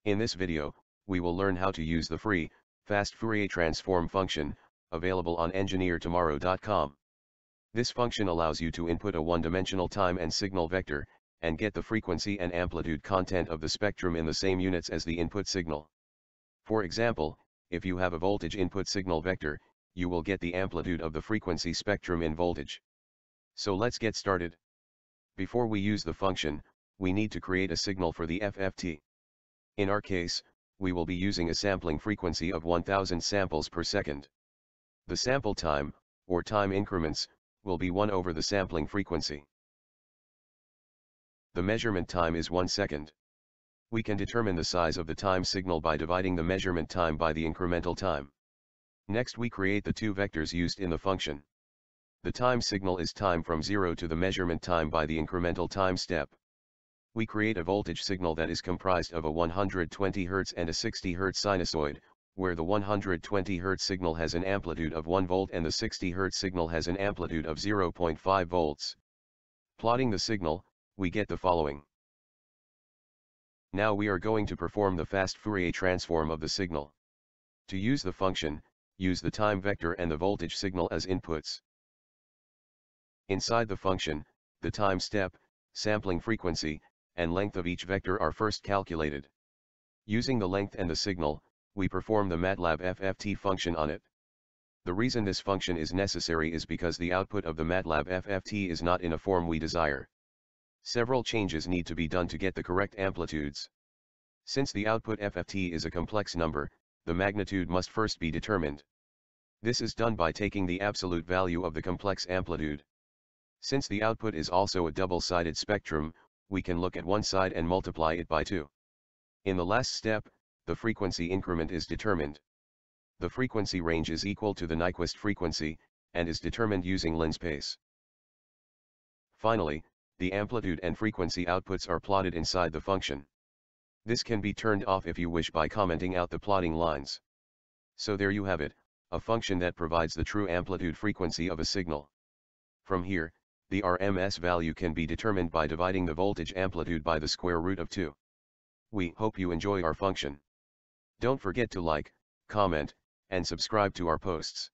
In this video, we will learn how to use the free, fast Fourier transform function, available on engineertomorrow.com. This function allows you to input a one-dimensional time and signal vector, and get the frequency and amplitude content of the spectrum in the same units as the input signal. For example, if you have a voltage input signal vector, you will get the amplitude of the frequency spectrum in voltage. So let's get started. Before we use the function, we need to create a signal for the FFT. In our case, we will be using a sampling frequency of 1000 samples per second. The sample time, or time increments, will be 1 over the sampling frequency. The measurement time is 1 second. We can determine the size of the time signal by dividing the measurement time by the incremental time. Next we create the two vectors used in the function. The time signal is time from 0 to the measurement time by the incremental time step. We create a voltage signal that is comprised of a 120 Hz and a 60 Hz sinusoid, where the 120 Hz signal has an amplitude of 1 volt and the 60 Hz signal has an amplitude of 0.5 volts. Plotting the signal, we get the following. Now we are going to perform the fast Fourier transform of the signal. To use the function, use the time vector and the voltage signal as inputs. Inside the function, the time step, sampling frequency, and length of each vector are first calculated. Using the length and the signal, we perform the Matlab FFT function on it. The reason this function is necessary is because the output of the Matlab FFT is not in a form we desire. Several changes need to be done to get the correct amplitudes. Since the output FFT is a complex number, the magnitude must first be determined. This is done by taking the absolute value of the complex amplitude. Since the output is also a double-sided spectrum, we can look at one side and multiply it by 2. In the last step, the frequency increment is determined. The frequency range is equal to the Nyquist frequency, and is determined using Lin's pace. Finally, the amplitude and frequency outputs are plotted inside the function. This can be turned off if you wish by commenting out the plotting lines. So there you have it, a function that provides the true amplitude frequency of a signal. From here, the RMS value can be determined by dividing the voltage amplitude by the square root of 2. We hope you enjoy our function. Don't forget to like, comment, and subscribe to our posts.